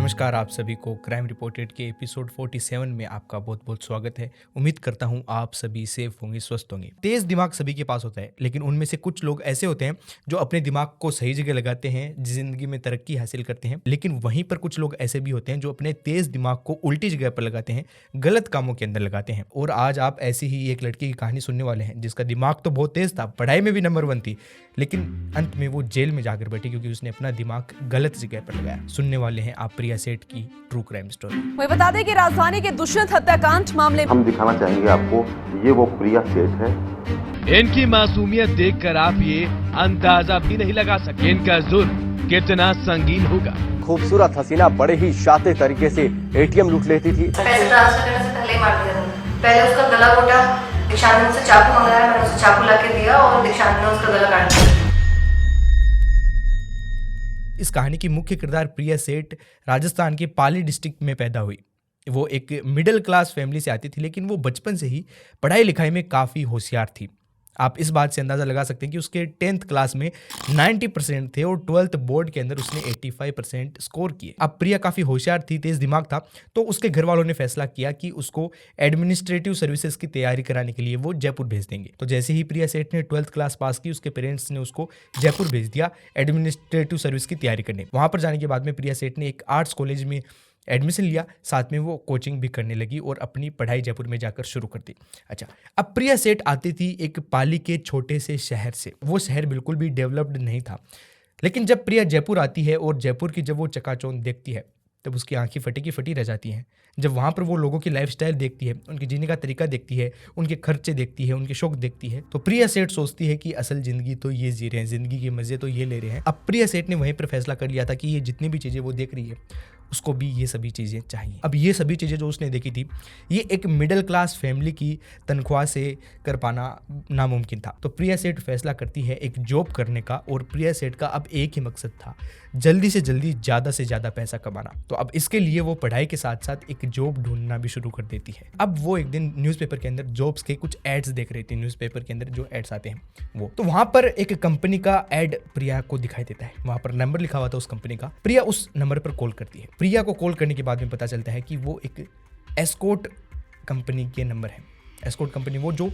नमस्कार आप सभी को क्राइम रिपोर्टेड के एपिसोड 47 में आपका बहुत बहुत स्वागत है। उम्मीद करता हूँ आप सभी सेफ होंगे, स्वस्थ होंगे। तेज दिमाग सभी के पास होता है, लेकिन उनमें से कुछ लोग ऐसे होते हैं जो अपने दिमाग को सही जगह लगाते हैं, जिंदगी में तरक्की हासिल करते हैं। लेकिन वहीं पर कुछ लोग ऐसे भी होते हैं जो अपने तेज दिमाग को उल्टी जगह पर लगाते हैं, गलत कामों के अंदर लगाते हैं। और आज आप ऐसी ही एक लड़की की कहानी सुनने वाले हैं जिसका दिमाग तो बहुत तेज था, पढ़ाई में भी नंबर 1 थी, लेकिन अंत में वो जेल में जाकर बैठी क्योंकि उसने अपना दिमाग गलत जगह पर लगाया। सुनने वाले हैं आप प्रिया सेठ की ट्रू क्राइम स्टोरी। वही बता दें कि राजधानी के दुष्यंत हत्याकांड मामले हम दिखाना चाहेंगे आपको, ये वो प्रिया सेठ है। इनकी मासूमियत देखकर आप ये अंदाजा भी नहीं लगा सके इनका जुर्म कितना संगीन होगा। खूबसूरत हसीना बड़े ही शातिर तरीके से एटीएम लूट लेती थी। पैसे ट्रांसफर करने से पहले ही मार दिया था। पहले उसका गला घोटा, दीक्षांत ने मुझसे चाकू मंगाया, मैंने उसे चाकू ला के दिया और दीक्षांत ने उसका गला काट दिया। इस कहानी की मुख्य किरदार प्रिया सेठ राजस्थान के पाली डिस्ट्रिक्ट में पैदा हुई। वो एक मिडिल क्लास फैमिली से आती थी, लेकिन वो बचपन से ही पढ़ाई लिखाई में काफ़ी होशियार थी। आप इस बात से अंदाज़ा लगा सकते हैं कि उसके 10th क्लास में 90% थे और 12th बोर्ड के अंदर उसने 85% स्कोर किए। अब प्रिया काफ़ी होशियार थी, तेज़ दिमाग था, तो उसके घर वालों ने फैसला किया कि उसको एडमिनिस्ट्रेटिव सर्विसेज की तैयारी कराने के लिए वो जयपुर भेज देंगे। तो जैसे ही प्रिया सेठ ने 12th क्लास पास की, उसके पेरेंट्स ने उसको जयपुर भेज दिया एडमिनिस्ट्रेटिव सर्विस की तैयारी करने। वहाँ पर जाने के बाद में प्रिया सेठ ने एक आर्ट्स कॉलेज में एडमिशन लिया, साथ में वो कोचिंग भी करने लगी और अपनी पढ़ाई जयपुर में जाकर शुरू कर दी। अच्छा, अब प्रिया सेठ आती थी एक पाली के छोटे से शहर से। वो शहर बिल्कुल भी डेवलप्ड नहीं था, लेकिन जब प्रिया जयपुर आती है और जयपुर की जब वो चकाचौंध देखती है तब उसकी आंखें फटी की फटी रह जाती हैं। जब वहाँ पर वो लोगों की लाइफस्टाइल देखती है, उनके जीने का तरीका देखती है, उनके खर्चे देखती है, उनके शौक देखती है, तो प्रिया सेठ सोचती है कि असल जिंदगी तो ये जी रहे हैं, जिंदगी के मजे तो ये ले रहे हैं। अब प्रिया सेठ ने वहीं पर फैसला कर लिया था कि ये जितनी भी चीज़ें वो देख रही है उसको भी ये सभी चीज़ें चाहिए। अब ये सभी चीज़ें जो उसने देखी थी, ये एक मिडिल क्लास फैमिली की तनख्वाह से कर पाना नामुमकिन था। तो प्रिया सेठ फैसला करती है एक जॉब करने का, और प्रिया सेठ का अब एक ही मकसद था, जल्दी से जल्दी ज़्यादा से ज़्यादा पैसा कमाना। तो अब इसके लिए वो पढ़ाई के साथ साथ एक जॉब ढूंढना भी शुरू कर देती है। अब वो एक दिन न्यूज़पेपर के अंदर जॉब्स के कुछ एड्स देख रही थी, न्यूज़पेपर के अंदर जो एड्स आते हैं वो, तो वहाँ पर एक कंपनी का एड प्रिया को दिखाई देता है। वहाँ पर नंबर लिखा हुआ था उस कंपनी का। प्रिया उस नंबर पर कॉल करती है। प्रिया को कॉल करने के बाद में पता चलता है कि वो एक एस्कॉर्ट कंपनी के नंबर है। एस्कॉर्ट कंपनी वो जो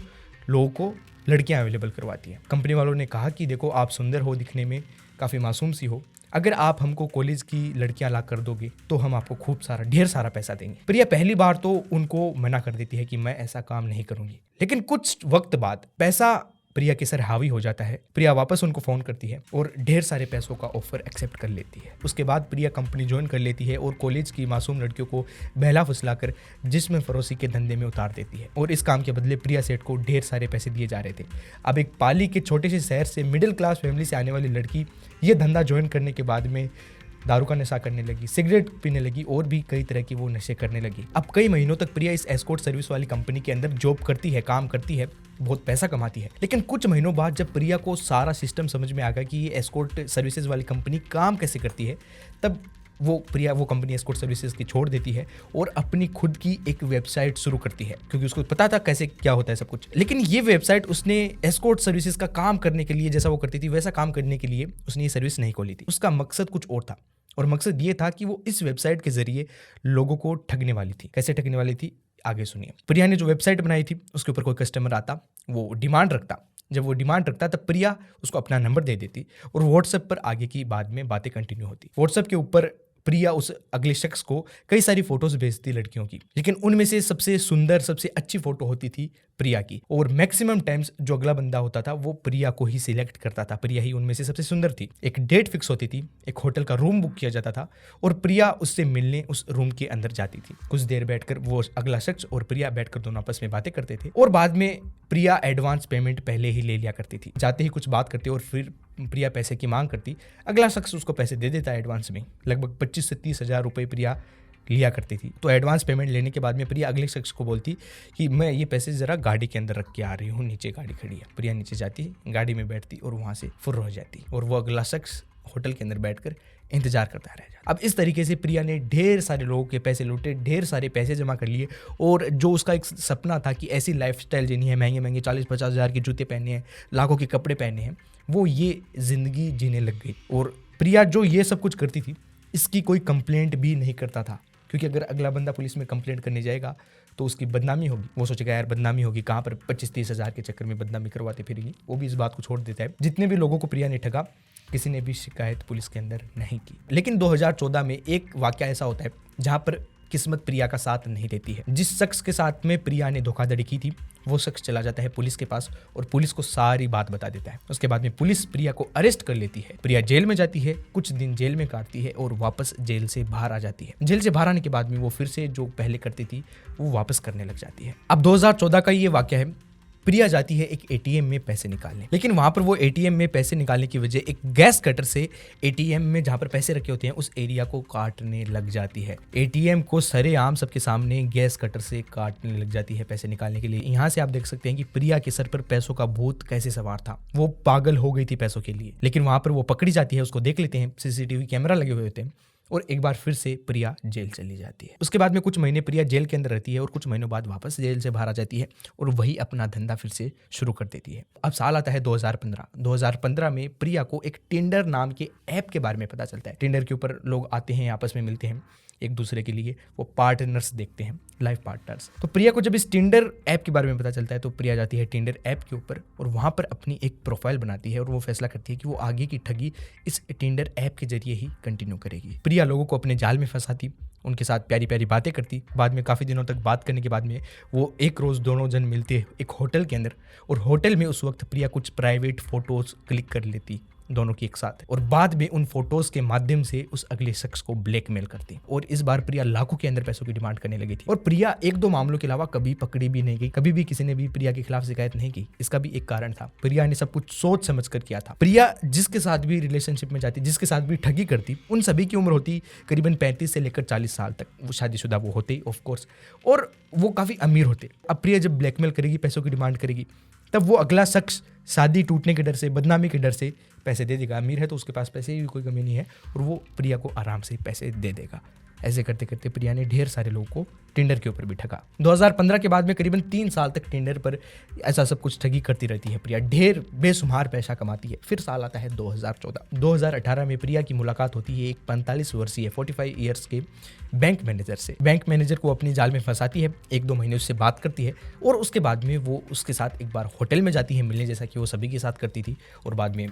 लोगों को लड़कियां अवेलेबल करवाती है। कंपनी वालों ने कहा कि देखो, आप सुंदर हो, दिखने में काफ़ी मासूम सी हो, अगर आप हमको कॉलेज की लड़कियां ला कर दोगे तो हम आपको खूब सारा ढेर सारा पैसा देंगे। प्रिया पहली बार तो उनको मना कर देती है कि मैं ऐसा काम नहीं करूंगी, लेकिन कुछ वक्त बाद पैसा प्रिया के सर हावी हो जाता है। प्रिया वापस उनको फ़ोन करती है और ढेर सारे पैसों का ऑफर एक्सेप्ट कर लेती है। उसके बाद प्रिया कंपनी ज्वाइन कर लेती है और कॉलेज की मासूम लड़कियों को बहला फुसलाकर जिस्म फरोशी के धंधे में उतार देती है। और इस काम के बदले प्रिया सेठ को ढेर सारे पैसे दिए जा रहे थे। अब एक पाली के छोटे से शहर से मिडिल क्लास फैमिली से आने वाली लड़की ये धंधा ज्वाइन करने के बाद में दारू का नशा करने लगी, सिगरेट पीने लगी और भी कई तरह की वो नशे करने लगी। अब कई महीनों तक प्रिया इस एस्कॉर्ट सर्विस वाली कंपनी के अंदर जॉब करती है, काम करती है, बहुत पैसा कमाती है। लेकिन कुछ महीनों बाद जब प्रिया को सारा सिस्टम समझ में आ गया कि ये एस्कॉर्ट सर्विसेज वाली कंपनी काम कैसे करती है, तब प्रिया वो कंपनी एस्कॉर्ट सर्विसेज की छोड़ देती है और अपनी खुद की एक वेबसाइट शुरू करती है, क्योंकि उसको पता था कैसे क्या होता है सब कुछ। लेकिन ये वेबसाइट उसने एस्कॉर्ट सर्विसेज का काम करने के लिए, जैसा वो करती थी वैसा काम करने के लिए उसने ये सर्विस नहीं खोली थी। उसका मकसद कुछ और था, और मकसद ये था कि वो इस वेबसाइट के जरिए लोगों को ठगने वाली थी। कैसे ठगने वाली थी, आगे सुनिए। प्रिया ने जो वेबसाइट बनाई थी उसके ऊपर कोई कस्टमर आता, वो डिमांड रखता। जब वो डिमांड रखता तब प्रिया उसको अपना नंबर दे देती और व्हाट्सएप पर आगे की बाद में बातें कंटिन्यू होती। व्हाट्सएप के ऊपर प्रिया उस अगले शख्स को कई सारी फोटोज भेजती लड़कियों की, लेकिन उनमें से सबसे सुंदर, सबसे अच्छी फोटो होती थी प्रिया की। और मैक्सिमम टाइम्स जो अगला बंदा होता था वो प्रिया को ही सिलेक्ट करता था। प्रिया ही उनमें से सबसे सुंदर थी। एक डेट फिक्स होती थी, एक होटल का रूम बुक किया जाता था और प्रिया उससे मिलने उस रूम के अंदर जाती थी। कुछ देर बैठकर वो अगला शख्स और प्रिया बैठकर दोनों आपस में बातें करते थे और बाद में प्रिया एडवांस पेमेंट पहले ही ले लिया करती थी। जाते ही कुछ बात करते और फिर प्रिया पैसे की मांग करती, अगला शख्स उसको पैसे दे देता एडवांस में। लगभग 25 से 30 हज़ार रुपये प्रिया लिया करती थी। तो एडवांस पेमेंट लेने के बाद में प्रिया अगले शख्स को बोलती कि मैं ये पैसे ज़रा गाड़ी के अंदर रख के आ रही हूँ, नीचे गाड़ी खड़ी है। प्रिया नीचे जाती, गाड़ी में बैठती और वहाँ से फुर्र हो जाती और वो अगला शख्स होटल के अंदर बैठकर इंतजार करता रह जाता। अब इस तरीके से प्रिया ने ढेर सारे लोगों के पैसे लूटे, ढेर सारे पैसे जमा कर लिए और जो उसका एक सपना था कि ऐसी लाइफस्टाइल जीनी है, महंगे महंगे 40-50 हज़ार के जूते पहने हैं, लाखों के कपड़े पहने हैं, वो ये ज़िंदगी जीने लग गई। और प्रिया जो ये सब कुछ करती थी इसकी कोई कंप्लेंट भी नहीं करता था, क्योंकि अगर अगला बंदा पुलिस में कंप्लेंट करने जाएगा तो उसकी बदनामी होगी। वो सोचेगा यार बदनामी होगी, कहाँ पर 25-30 हज़ार के चक्कर में बदनामी करवाते फिरेंगी। वो भी इस बात को छोड़ देता है। जितने भी लोगों को प्रिया ने ठगा, किसी ने भी शिकायत पुलिस के अंदर नहीं की। लेकिन 2014 में एक वाकया ऐसा होता है जहाँ पर किस्मत प्रिया का साथ नहीं देती है। जिस शख्स के साथ में प्रिया ने धोखाधड़ी की थी वो शख्स चला जाता है पुलिस के पास और पुलिस को सारी बात बता देता है। उसके बाद में पुलिस प्रिया को अरेस्ट कर लेती है। प्रिया जेल में जाती है, कुछ दिन जेल में काटती है और वापस जेल से बाहर आ जाती है। जेल से बाहर आने के बाद में वो फिर से जो पहले करती थी वो वापस करने लग जाती है। अब 2014 का ये वाकया है। प्रिया जाती है एक एटीएम में पैसे निकालने, लेकिन वहां पर वो एटीएम में पैसे निकालने की वजह एक गैस कटर से एटीएम में जहां पर पैसे रखे होते हैं उस एरिया को काटने लग जाती है। एटीएम को सरेआम सबके सामने गैस कटर से काटने लग जाती है पैसे निकालने के लिए। यहाँ से आप देख सकते हैं कि प्रिया के सर पर पैसों का भूत कैसे सवार था। वो पागल हो गई थी पैसों के लिए, लेकिन वहां पर वो पकड़ी जाती है। उसको देख लेते हैं, सीसीटीवी कैमरा लगे हुए होते हैं और एक बार फिर से प्रिया जेल चली जाती है। उसके बाद में कुछ महीने प्रिया जेल के अंदर रहती है और कुछ महीनों बाद वापस जेल से बाहर आ जाती है और वही अपना धंधा फिर से शुरू कर देती है। अब साल आता है 2015। 2015 में प्रिया को एक टिंडर नाम के ऐप के बारे में पता चलता है। टिंडर के ऊपर लोग आते हैं, आपस में मिलते हैं एक दूसरे के लिए, वो पार्टनर्स देखते हैं, लाइफ पार्टनर्स। तो प्रिया को जब इस टिंडर ऐप के बारे में पता चलता है तो प्रिया जाती है टिंडर ऐप के ऊपर और वहाँ पर अपनी एक प्रोफाइल बनाती है और वो फैसला करती है कि वो आगे की ठगी इस टिंडर ऐप के जरिए ही कंटिन्यू करेगी। प्रिया लोगों को अपने जाल में फंसाती, उनके साथ प्यारी प्यारी बातें करती। बाद में काफ़ी दिनों तक बात करने के बाद में वो एक रोज़ दोनों जन मिलते एक होटल के अंदर और होटल में उस वक्त प्रिया कुछ प्राइवेट फोटोज़ क्लिक कर लेती दोनों की एक साथ और बाद में उन फोटोज के माध्यम से उस अगले शख्स को ब्लैकमेल करती। और इस बार प्रिया लाखों के अंदर पैसों की डिमांड करने लगी थी। और प्रिया एक दो मामलों के अलावा कभी पकड़ी भी नहीं गई, कभी भी किसी ने भी प्रिया के खिलाफ शिकायत नहीं की। इसका भी एक कारण था, प्रिया ने सब कुछ सोच समझ कर किया था। प्रिया जिसके साथ भी रिलेशनशिप में जाती, जिसके साथ भी ठगी करती, उन सभी की उम्र होती करीबन 35 से लेकर 40 साल तक। वो शादीशुदा वो होते ऑफ कोर्स, और वो काफ़ी अमीर होते। अब प्रिया जब ब्लैकमेल करेगी, पैसों की डिमांड करेगी, तब वो अगला शख्स शादी टूटने के डर से, बदनामी के डर से पैसे दे देगा। अमीर है तो उसके पास पैसे की कोई कमी नहीं है और वो प्रिया को आराम से पैसे दे देगा। ऐसे करते करते प्रिया ने ढेर सारे लोगों को टिंडर के ऊपर भी ठगा। 2015 के बाद में करीबन 3 साल तक टिंडर पर ऐसा सब कुछ ठगी करती रहती है प्रिया, ढेर बेशुमार पैसा कमाती है। फिर साल आता है 2014। 2018 में प्रिया की मुलाकात होती है एक 45 वर्षीय 45 ईयर्स के बैंक मैनेजर से। बैंक मैनेजर को अपनी जाल में फंसाती है, 1-2 महीने उससे बात करती है और उसके बाद में वो उसके साथ एक बार होटल में जाती है मिलने, जैसा कि वो सभी के साथ करती थी। और बाद में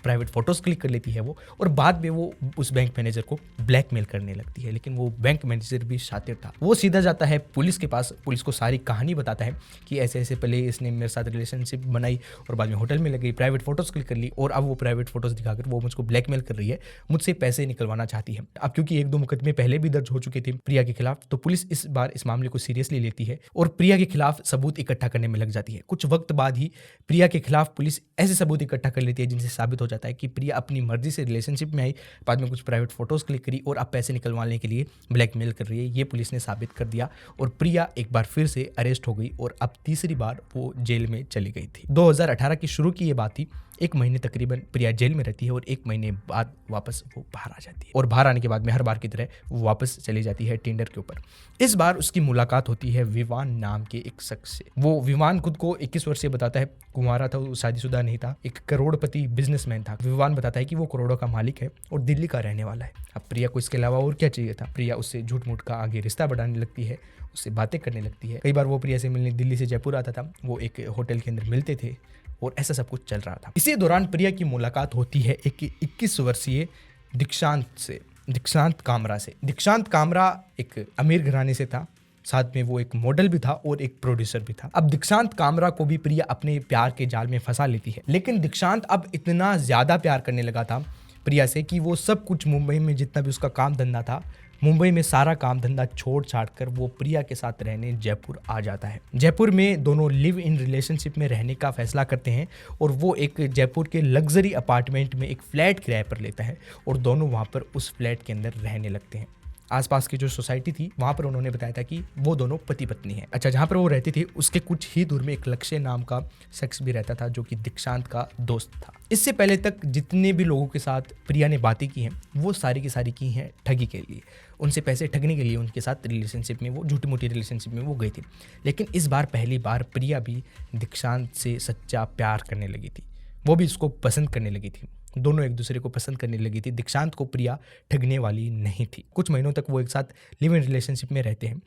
प्राइवेट फोटोज क्लिक कर लेती है वो, और बाद में वो उस बैंक मैनेजर को ब्लैकमेल करने लगती है। लेकिन वो बैंक मैनेजर भी शातिर था, वो सीधा जाता है पुलिस के पास, पुलिस को सारी कहानी बताता है कि ऐसे ऐसे पहले इसने मेरे साथ रिलेशनशिप बनाई और बाद में होटल में लग गई, प्राइवेट फोटोज क्लिक कर ली और अब वो प्राइवेट फोटोज दिखाकर वो मुझको ब्लैकमेल कर रही है, मुझसे पैसे निकलवाना चाहती है। अब क्योंकि 1-2 मुकदमे पहले भी दर्ज हो चुके थे प्रिया के खिलाफ, तो पुलिस इस बार इस मामले को सीरियसली लेती है और प्रिया के खिलाफ सबूत इकट्ठा करने में लग जाती है। कुछ वक्त बाद ही प्रिया के खिलाफ पुलिस ऐसे सबूत इकट्ठा कर लेती है जिनसे साबित हो जाता है कि प्रिया अपनी मर्जी से रिलेशनशिप में आई, बाद में कुछ प्राइवेट फोटोज क्लिक करी और अब पैसे निकलवाने के लिए ब्लैकमेल कर रही है। ये पुलिस ने साबित कर दिया और प्रिया एक बार फिर से अरेस्ट हो गई और अब तीसरी बार वो जेल में चली गई थी। 2018 की शुरू की ये बात थी। 1 महीने तकरीबन प्रिया जेल में रहती है और 1 महीने बाद वापस वो बाहर आ जाती है और बाहर आने के बाद में हर बार की तरह वो वापस चली जाती है टिंडर के ऊपर। इस बार उसकी मुलाकात होती है विवान नाम के एक शख्स से। वो विवान खुद को 21 वर्षीय बताता है, कुंवारा था, वो शादीशुदा नहीं था, एक करोड़पति बिजनेसमैन था। विवान बताता है कि वो करोड़ों का मालिक है और दिल्ली का रहने वाला है। अब प्रिया को इसके अलावा और क्या चाहिए था। प्रिया उससे झूठ मूठ का आगे रिश्ता बढ़ाने लगती है, उससे बातें करने लगती है। कई बार वो प्रिया से मिलने दिल्ली से जयपुर आता था, वो एक होटल के अंदर मिलते थे और ऐसा सब कुछ चल रहा था। इसी दौरान प्रिया की मुलाकात होती है एक 21 वर्षीय दीक्षांत कामरा से। दीक्षांत कामरा एक अमीर घराने से था, साथ में वो एक मॉडल भी था और एक प्रोड्यूसर भी था। अब दीक्षांत कामरा को भी प्रिया अपने प्यार के जाल में फंसा लेती है, लेकिन दीक्षांत अब इतना ज़्यादा प्यार करने लगा था प्रिया से कि वो सब कुछ मुंबई में जितना भी उसका काम धंधा था, मुंबई में सारा काम धंधा छोड़ छाड़ कर वो प्रिया के साथ रहने जयपुर आ जाता है। जयपुर में दोनों लिव इन रिलेशनशिप में रहने का फैसला करते हैं और वो एक जयपुर के लग्जरी अपार्टमेंट में एक फ्लैट किराए पर लेता है और दोनों वहाँ पर उस फ्लैट के अंदर रहने लगते हैं। आसपास की जो सोसाइटी थी वहाँ पर उन्होंने बताया था कि वो दोनों पति पत्नी हैं। अच्छा, जहाँ पर वो रहती थी उसके कुछ ही दूर में एक लक्ष्य नाम का शख्स भी रहता था जो कि दीक्षांत का दोस्त था। इससे पहले तक जितने भी लोगों के साथ प्रिया ने बातें की हैं वो सारी की सारी की हैं ठगी के लिए, उनसे पैसे ठगने के लिए उनके साथ रिलेशनशिप में, वो झूठी मूठी रिलेशनशिप में वो गई थी। लेकिन इस बार पहली बार प्रिया भी दीक्षांत से सच्चा प्यार करने लगी थी, वो भी इसको पसंद करने लगी थी। दोनों एक दूसरे को पसंद करने लगी थी। दीक्षांत को प्रिया ठगने वाली नहीं थी। कुछ महीनों तक वो एक साथ लिव इन रिलेशनशिप में रहते हैं।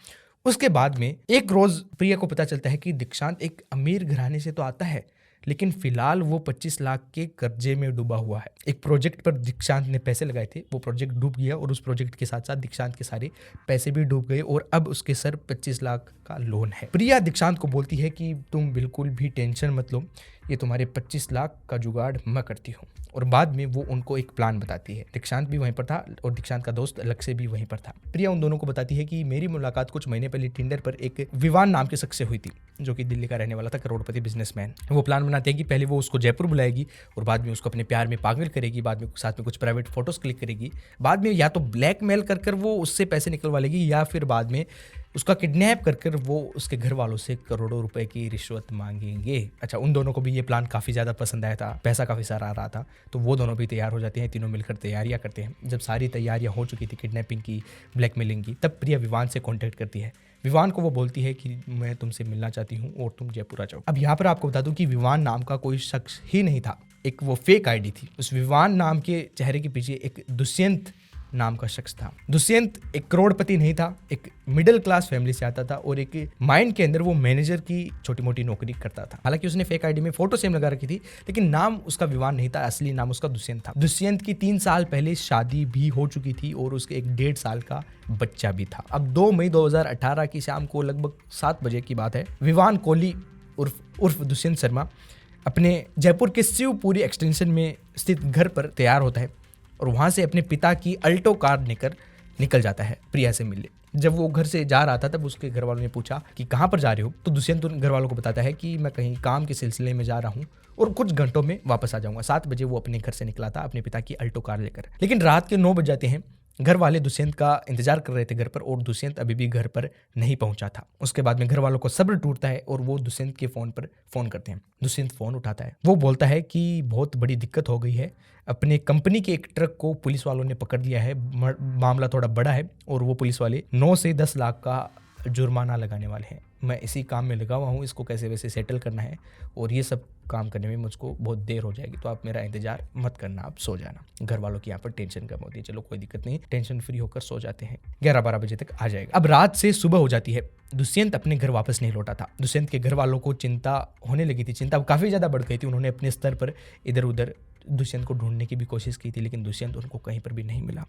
उसके बाद में एक रोज प्रिया को पता चलता है कि दीक्षांत एक अमीर घराने से तो आता है, लेकिन फिलहाल वो 25 लाख के कर्जे में डूबा हुआ है। एक प्रोजेक्ट पर दीक्षांत ने पैसे लगाए थे, वो प्रोजेक्ट डूब गया और उस प्रोजेक्ट के साथ साथ दीक्षांत के सारे पैसे भी डूब गए और अब उसके सर 25 लाख का लोन है। प्रिया दीक्षांत को बोलती है कि तुम बिल्कुल भी टेंशन मत लो, ये तुम्हारे 25 लाख का जुगाड़ मैं करती हूँ। और बाद में वो उनको एक प्लान बताती है। दीक्षांत भी वहीं पर था और दीक्षांत का दोस्त लक्ष्य भी वहीं पर था। प्रिया उन दोनों को बताती है कि मेरी मुलाकात कुछ महीने पहले टिंडर पर एक विवान नाम के शख्स से हुई थी, जो कि दिल्ली का रहने वाला था, करोड़पति बिजनेसमैन। वो प्लान बनाते हैं कि पहले वो उसको जयपुर बुलाएगी और बाद में उसको अपने प्यार में पागल करेगी, बाद में साथ में कुछ प्राइवेट फोटोज क्लिक करेगी, बाद में या तो ब्लैकमेल कर कर वो उससे पैसे निकलवा लेगी या फिर बाद में उसका किडनैप कर कर वो उसके घर वालों से करोड़ों रुपए की रिश्वत मांगेंगे। अच्छा, उन दोनों को भी ये प्लान काफ़ी ज़्यादा पसंद आया था, पैसा काफ़ी सारा आ रहा था, तो वो दोनों भी तैयार हो जाते हैं। तीनों मिलकर तैयारियां करते हैं। जब सारी तैयारियां हो चुकी थी किडनैपिंग की, ब्लैकमेलिंग की, तब प्रिया विवान से कॉन्टैक्ट करती है। विवान को वो बोलती है कि मैं तुमसे मिलना चाहती हूँ और तुम जयपुर आ जाओ। अब यहाँ पर आपको बता दूं कि विवान नाम का कोई शख्स ही नहीं था, एक वो फेक आईडी थी। उस विवान नाम के चेहरे के पीछे एक दुष्यंत नाम का शख्स था। दुष्यंत एक करोड़पति नहीं था, एक मिडिल क्लास फैमिली से आता था और एक माइंड के अंदर वो मैनेजर की छोटी मोटी नौकरी करता था। हालांकि उसने फेक आईडी में फोटो सेम लगा रखी थी, लेकिन नाम उसका विवान नहीं था, असली नाम उसका दुष्यंत था। दुष्यंत की 3 साल पहले शादी भी हो चुकी थी और उसके एक 1.5 साल का बच्चा भी था। अब 2 मई 2018 की शाम को लगभग 7 बजे की बात है। विवान कोहली उर्फ दुष्यंत शर्मा अपने जयपुर के शिवपुरी एक्सटेंशन में स्थित घर पर तैयार होता है और वहाँ से अपने पिता की अल्टो कार लेकर निकल जाता है प्रिया से मिलने। जब वो घर से जा रहा था तब उसके घर वालों ने पूछा कि कहाँ पर जा रहे हो, तो दुष्यंत उन घर वालों को बताता है कि मैं कहीं काम के सिलसिले में जा रहा हूँ और कुछ घंटों में वापस आ जाऊंगा। 7 बजे वो अपने घर से निकला था अपने पिता की अल्टो कार लेकर, लेकिन रात के 9 बज जाते हैं। घर वाले दुष्यंत का इंतजार कर रहे थे घर पर और दुष्यंत अभी भी घर पर नहीं पहुंचा था। उसके बाद में घर वालों को सब्र टूटता है और वो दुष्यंत के फोन पर फोन करते हैं। दुष्यंत फोन उठाता है, वो बोलता है कि बहुत बड़ी दिक्कत हो गई है, अपने कंपनी के एक ट्रक को पुलिस वालों ने पकड़ लिया है, मामला थोड़ा बड़ा है और वो पुलिस वाले 9 से 10 लाख का जुर्माना लगाने वाले हैं। मैं इसी काम में लगा हुआ हूँ, इसको कैसे वैसे सेटल करना है और ये सब काम करने में मुझको बहुत देर हो जाएगी, तो आप मेरा इंतजार मत करना, आप सो जाना। घर वालों की यहाँ पर टेंशन कम होती है, चलो कोई दिक्कत नहीं, टेंशन फ्री होकर सो जाते हैं। 11-12 बजे तक आ जाएगा। अब रात से सुबह हो जाती है। दुष्यंत अपने घर वापस नहीं लौटा था। दुष्यंत के घर वालों को चिंता होने लगी थी, चिंता काफ़ी ज़्यादा बढ़ गई थी। उन्होंने अपने स्तर पर इधर उधर दुष्यंत को ढूंढने की भी कोशिश की थी, लेकिन दुष्यंत उनको कहीं पर भी नहीं मिला।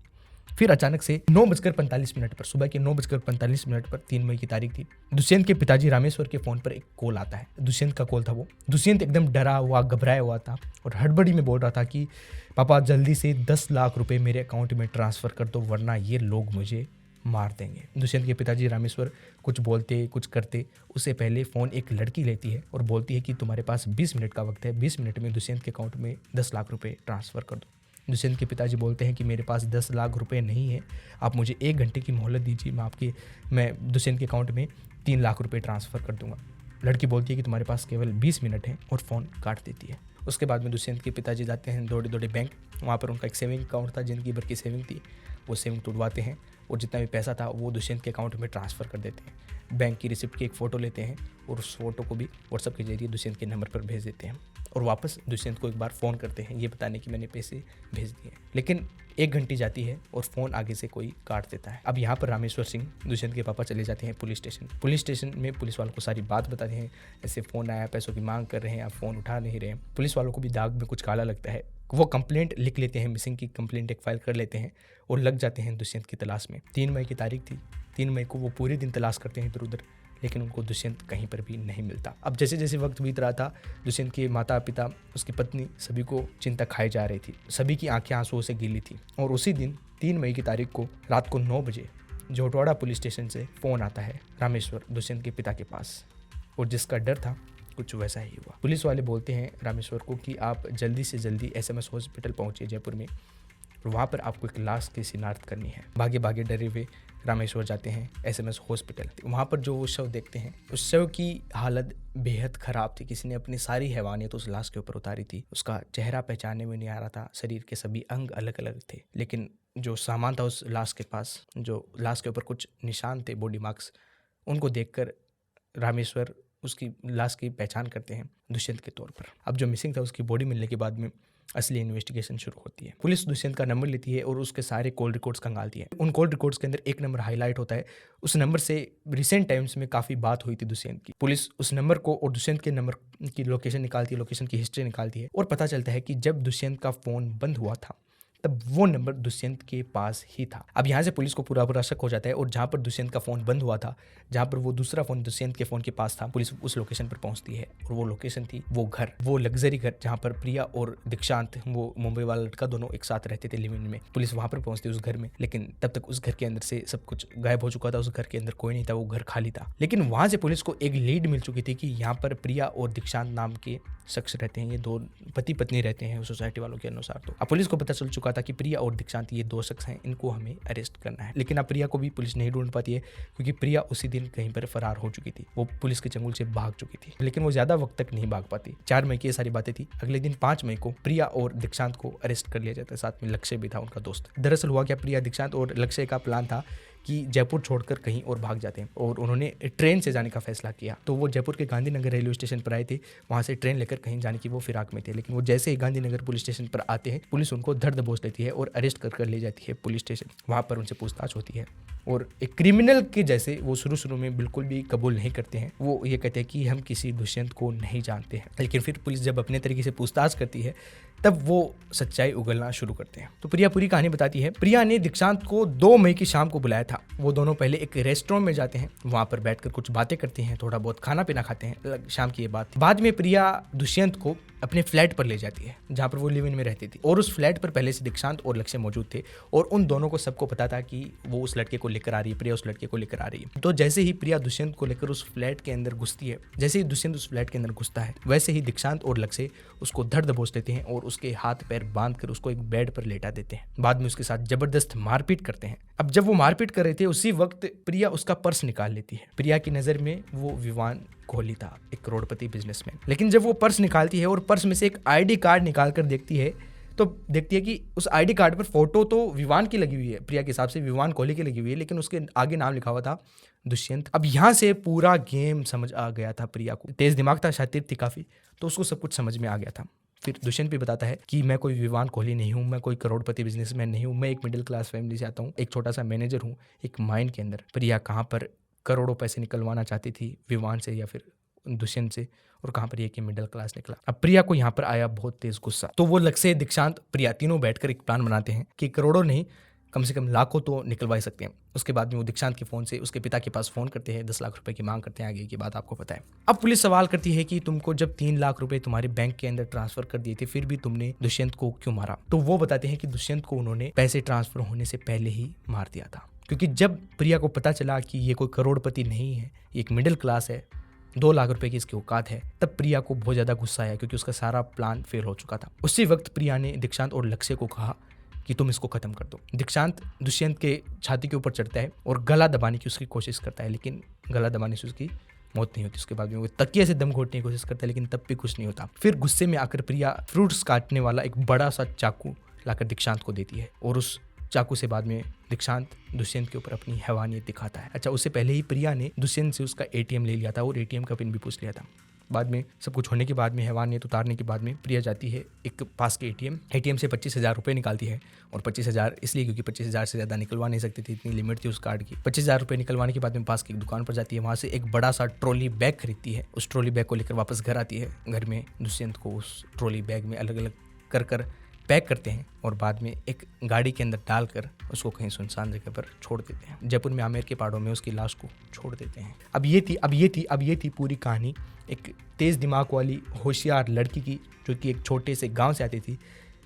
फिर अचानक से 9:45 पर, सुबह के 9:45 पर 3 मई की तारीख थी, दुष्यंत के पिताजी रामेश्वर के फोन पर एक कॉल आता है। दुष्यंत का कॉल था वो। दुष्यंत एकदम डरा हुआ, घबराया हुआ था और हड़बड़ी में बोल रहा था कि पापा जल्दी से 10 लाख रुपए मेरे अकाउंट में ट्रांसफर कर दो, वरना ये लोग मुझे मार देंगे। दुष्यंत के पिताजी रामेश्वर कुछ बोलते कुछ करते उससे पहले फ़ोन एक लड़की लेती है और बोलती है कि तुम्हारे पास 20 मिनट का वक्त है, 20 मिनट में दुष्यंत के अकाउंट में 10 लाख रुपए ट्रांसफ़र कर दो। दुष्यंत के पिताजी बोलते हैं कि मेरे पास 10 लाख रुपए नहीं है, आप मुझे 1 घंटे की मोहलत दीजिए, मैं दुष्यंत के अकाउंट में 3 लाख रुपए ट्रांसफ़र कर दूंगा। लड़की बोलती है कि तुम्हारे पास केवल 20 मिनट है और फ़ोन काट देती है। उसके बाद में दुष्यंत के पिताजी जाते हैं दौड़े दौड़े बैंक। वहाँ पर उनका एक सेविंग अकाउंट था, जिंदगी भर की सेविंग थी, वो सेविंग तुड़वाते हैं और जितना भी पैसा था वो दुष्यंत के अकाउंट में ट्रांसफ़र कर देते हैं। बैंक की रिसिप्ट की एक फ़ोटो लेते हैं और उस फोटो को भी व्हाट्सएप के जरिए दुष्यंत के नंबर पर भेज देते हैं और वापस दुष्यंत को एक बार फ़ोन करते हैं ये बताने कि मैंने पैसे भेज दिए। लेकिन 1 घंटी जाती है और फ़ोन आगे से कोई काट देता है। अब यहाँ पर रामेश्वर सिंह दुष्यंत के पापा चले जाते हैं पुलिस स्टेशन। पुलिस स्टेशन में पुलिस वालों को सारी बात बताते हैं, ऐसे फ़ोन आया, पैसों की मांग कर रहे हैं, आप फ़ोन उठा नहीं रहे हैं। पुलिस वालों को भी दाग में कुछ काला लगता है। वो कंप्लेंट लिख लेते हैं, मिसिंग की कंप्लेंट एक फाइल कर लेते हैं और लग जाते हैं दुष्यंत की तलाश में। 3 मई की तारीख थी। 3 मई को वो पूरे दिन तलाश करते हैं इधर उधर, लेकिन उनको दुष्यंत कहीं पर भी नहीं मिलता। अब जैसे जैसे वक्त बीत रहा था, दुष्यंत के माता पिता, उसकी पत्नी, सभी को चिंता खाई जा रही थी। सभी की आंखें आंसुओं से गीली थी और उसी दिन 3 मई की तारीख को रात को 9 बजे जोटवाड़ा पुलिस स्टेशन से फ़ोन आता है रामेश्वर दुष्यंत के पिता के पास और जिसका डर था कुछ वैसा ही हुआ। पुलिस वाले बोलते हैं रामेश्वर को कि आप जल्दी से जल्दी SMS हॉस्पिटल पहुँचिए जयपुर में और वहाँ पर आपको एक लाश की शिनाख्त करनी है। भागे भागे डरे हुए रामेश्वर जाते हैं SMS हॉस्पिटल। वहाँ पर जो वो शव देखते हैं, उस शव की हालत बेहद ख़राब थी। किसी ने अपनी सारी हैवानियत उस लाश के ऊपर उतारी थी। उसका चेहरा पहचानने में नहीं आ रहा था, शरीर के सभी अंग अलग अलग थे, लेकिन जो सामान था उस लाश के पास, जो लाश के ऊपर कुछ निशान थे, बॉडी मार्क्स, उनको देखकर रामेश्वर उसकी लाश की पहचान करते हैं दुष्यंत के तौर पर। अब जो मिसिंग था उसकी बॉडी मिलने के बाद में असली इन्वेस्टिगेशन शुरू होती है। पुलिस दुष्यंत का नंबर लेती है और उसके सारे कॉल रिकॉर्ड्स खंगालती है। उन कॉल रिकॉर्ड्स के अंदर एक नंबर हाईलाइट होता है। उस नंबर से रिसेंट टाइम्स में काफ़ी बात हुई थी दुष्यंत की। पुलिस उस नंबर को और दुष्यंत के नंबर की लोकेशन निकालती है, लोकेशन की हिस्ट्री निकालती है और पता चलता है कि जब दुष्यंत का फ़ोन बंद हुआ था तब वो नंबर दुष्यंत के पास ही था। अब यहाँ से पुलिस को पूरा शक हो जाता है और जहाँ पर दुष्यंत का फ़ोन बंद हुआ था, जहाँ पर वो दूसरा फ़ोन दुष्यंत के फ़ोन के पास था, पुलिस उस लोकेशन पर पहुँचती है और वो लोकेशन थी वो घर, वो लग्जरी घर जहाँ पर प्रिया और दीक्षांत, वो मुंबई वाला लड़का, दोनों एक साथ रहते थे लिव इन में। पुलिस वहाँ पर पहुँचती है उस घर में, लेकिन तब तक उस घर के अंदर से सब कुछ गायब हो चुका था। उस घर के अंदर कोई नहीं था, वो घर खाली था। लेकिन वहाँ से पुलिस को एक लीड मिल चुकी थी कि यहाँ पर प्रिया और दीक्षांत नाम के शख्स रहते हैं, ये दो पति पत्नी रहते हैं सोसाइटी वालों के अनुसार। तो अब पुलिस को पता चल चुका था कि प्रिया और दीक्षांत ये दो शख्स हैं, इनको हमें अरेस्ट करना है। लेकिन अब प्रिया को भी पुलिस नहीं ढूंढ पाती है क्योंकि प्रिया उसी दिन कहीं पर फरार हो चुकी थी, वो पुलिस के चंगुल से भाग चुकी थी। लेकिन वो ज्यादा वक्त तक नहीं भाग पाती। 4 मई की ये सारी बातें थी। अगले दिन 5 मई को प्रिया और दीक्षांत को अरेस्ट कर लिया जाता है, साथ में लक्ष्य भी था उनका दोस्त। दरअसल हुआ क्या, प्रिया, दीक्षांत और लक्ष्य का प्लान था कि जयपुर छोड़कर कहीं और भाग जाते हैं और उन्होंने ट्रेन से जाने का फैसला किया। तो वो जयपुर के गांधीनगर रेलवे स्टेशन पर आए थे, वहाँ से ट्रेन लेकर कहीं जाने की वो फिराक में थे। लेकिन वो जैसे ही गांधीनगर पुलिस स्टेशन पर आते हैं, पुलिस उनको धर दबोच लेती है और अरेस्ट कर ले जाती है पुलिस स्टेशन। वहाँ पर उनसे पूछताछ होती है और एक क्रिमिनल के जैसे वो शुरू में बिल्कुल भी कबूल नहीं करते हैं। वो ये कहते हैं कि हम किसी दुष्यंत को नहीं जानते हैं। लेकिन फिर पुलिस जब अपने तरीके से पूछताछ करती है तब वो सच्चाई उगलना शुरू करते हैं। तो प्रिया पूरी कहानी बताती है। प्रिया ने दीक्षांत को 2 मई की शाम को बुलाया था। वो दोनों पहले एक रेस्टोरेंट में जाते हैं, वहाँ पर बैठकर कुछ बातें करते हैं, थोड़ा बहुत खाना पीना खाते हैं। शाम की ये बात। बाद में प्रिया दुष्यंत को अपने फ्लैट पर ले जाती है जहाँ पर वो लिव इन में रहती थी और उस फ्लैट पर पहले से दीक्षांत और लक्ष्य मौजूद थे और उन दोनों को सबको पता था कि वो उस लड़के को लेकर आ रही है, प्रिया उस लड़के को लेकर आ रही है। तो जैसे ही प्रिया दुष्यंत को लेकर उस फ्लैट के अंदर घुसती है, जैसे ही दुष्यंत उस फ्लैट के अंदर घुसता है, वैसे ही दीक्षांत और लक्ष्य उसको धर दबोच लेते हैं और उसके हाथ पैर बांध कर उसको एक बेड पर लेटा देते हैं। बाद में उसके साथ जबरदस्त मारपीट करते हैं। अब जब वो मारपीट कर रहे थे उसी वक्त प्रिया उसका पर्स निकाल लेती है। प्रिया की नज़र में वो विवान कोहली था, एक करोड़पति बिजनेसमैन। लेकिन जब वो पर्स निकालती है और पर्स में से एक आईडी कार्ड निकाल कर देखती है तो देखती है कि उस आईडी कार्ड पर फोटो तो विवान की लगी हुई है, प्रिया के हिसाब से विवान कोहली की लगी हुई है, लेकिन उसके आगे नाम लिखा हुआ था दुष्यंत। अब यहाँ से पूरा गेम समझ आ गया था प्रिया को। तेज दिमाग था, शातिर थी काफ़ी, तो उसको सब कुछ समझ में आ गया था। फिर दुष्यंत भी बताता है कि मैं कोई विवान कोहली नहीं हूँ, मैं कोई करोड़पति बिजनेसमैन नहीं हूँ, मैं एक मिडिल क्लास फैमिली से आता हूँ, एक छोटा सा मैनेजर हूँ एक माइन के अंदर। प्रिया कहाँ पर करोड़ों पैसे निकलवाना चाहती थी विवान से या फिर दुष्यंत से, और कहाँ पर ये कि मिडिल क्लास निकला। अब प्रिया को यहाँ पर आया बहुत तेज गुस्सा। तो वो लक्ष्य, दीक्षांत, प्रिया तीनों बैठकर एक प्लान बनाते हैं कि करोड़ों नहीं, कम से कम लाखों तो निकलवा ही सकते हैं। उसके बाद में वो दीक्षांत के फ़ोन से उसके पिता के पास फ़ोन करते हैं, 10 लाख रुपए की मांग करते हैं। आगे की बात आपको पता है। अब पुलिस सवाल करती है कि तुमको जब 3 लाख रुपए तुम्हारे बैंक के अंदर ट्रांसफर कर दिए थे फिर भी तुमने दुष्यंत को क्यों मारा? तो वो बताते हैं कि दुष्यंत को उन्होंने पैसे ट्रांसफर होने से पहले ही मार दिया था, क्योंकि जब प्रिया को पता चला कि ये कोई करोड़पति नहीं है, एक मिडिल क्लास है, 2 लाख रुपए की इसकी औकात है, तब प्रिया को बहुत ज़्यादा गुस्सा आया क्योंकि उसका सारा प्लान फेल हो चुका था। उसी वक्त प्रिया ने दीक्षांत और लक्ष्य को कहा कि तुम इसको खत्म कर दो। दीक्षांत दुष्यंत के छाती के ऊपर चढ़ता है और गला दबाने की उसकी कोशिश करता है, लेकिन गला दबाने से उसकी मौत नहीं होती। उसके बाद में वो तकिए से दम घोटने की कोशिश करता है, लेकिन तब भी कुछ नहीं होता। फिर गुस्से में आकर प्रिया फ्रूट्स काटने वाला एक बड़ा सा चाकू लाकर दीक्षांत को देती है और उस चाकू से बाद में दीक्षांत दुष्यंत के ऊपर अपनी हैवानियत दिखाता है। अच्छा, उससे पहले ही प्रिया ने दुष्यंत से उसका ATM ले लिया था और ATM का पिन भी पूछ लिया था। बाद में सब कुछ होने के बाद में, हैवानियत उतारने के बाद में, प्रिया जाती है एक पास के ATM से 25,000 रुपये निकालती है। और 25,000 इसलिए क्योंकि 25,000 से ज़्यादा निकलवा नहीं सकती थी, इतनी लिमिट थी उस कार्ड की। 25,000 रुपये निकलवाने के बाद में पास की एक दुकान पर जाती है, वहाँ से एक बड़ा सा ट्रॉली बैग खरीदती है। उस ट्रॉली बैग को लेकर वापस घर आती है। घर में दुष्यंत को उस ट्रॉली बैग में अलग अलग कर पैक करते हैं और बाद में एक गाड़ी के अंदर डालकर उसको कहीं सुनसान जगह पर छोड़ देते हैं। जयपुर में आमेर के पहाड़ों में उसकी लाश को छोड़ देते हैं। अब ये थी पूरी कहानी एक तेज़ दिमाग वाली होशियार लड़की की, जो कि एक छोटे से गांव से आती थी,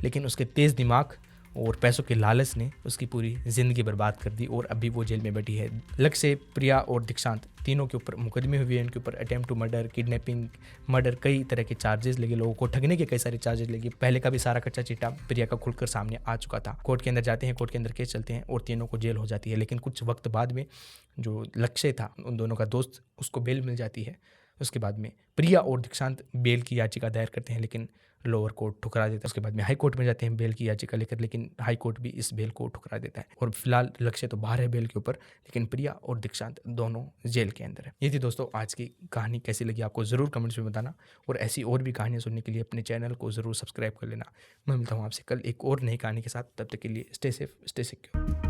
लेकिन उसके तेज़ दिमाग और पैसों के लालच ने उसकी पूरी ज़िंदगी बर्बाद कर दी और अभी वो जेल में बैठी है। लक्ष्य, प्रिया और दीक्षांत तीनों के ऊपर मुकदमे हुए हैं। इनके ऊपर attempt to murder, kidnapping, murder, कई तरह के चार्जेस लगे, लोगों को ठगने के कई सारे चार्जेस लगे। पहले का भी सारा कच्चा चिट्टा प्रिया का खुलकर सामने आ चुका था। कोर्ट के अंदर जाते हैं, कोर्ट के अंदर केस चलते हैं और तीनों को जेल हो जाती है। लेकिन कुछ वक्त बाद में जो लक्ष्य था, उन दोनों का दोस्त, उसको बेल मिल जाती है। उसके बाद में प्रिया और दीक्षांत बेल की याचिका दायर करते हैं, लेकिन लोअर कोर्ट ठुकरा देता है। उसके बाद में हाई कोर्ट में जाते हैं बेल की याचिका लेकर, लेकिन हाई कोर्ट भी इस बेल को ठुकरा देता है और फिलहाल लक्ष्य तो बाहर है बेल के ऊपर, लेकिन प्रिया और दीक्षांत दोनों जेल के अंदर है। ये थी दोस्तों आज की कहानी, कैसी लगी आपको ज़रूर कमेंट्स में बताना, और ऐसी और भी कहानियाँ सुनने के लिए अपने चैनल को ज़रूर सब्सक्राइब कर लेना। मैं मिलता हूँ आपसे कल एक और नई कहानी के साथ, तब तक के लिए स्टे सेफ, स्टे सिक्योर।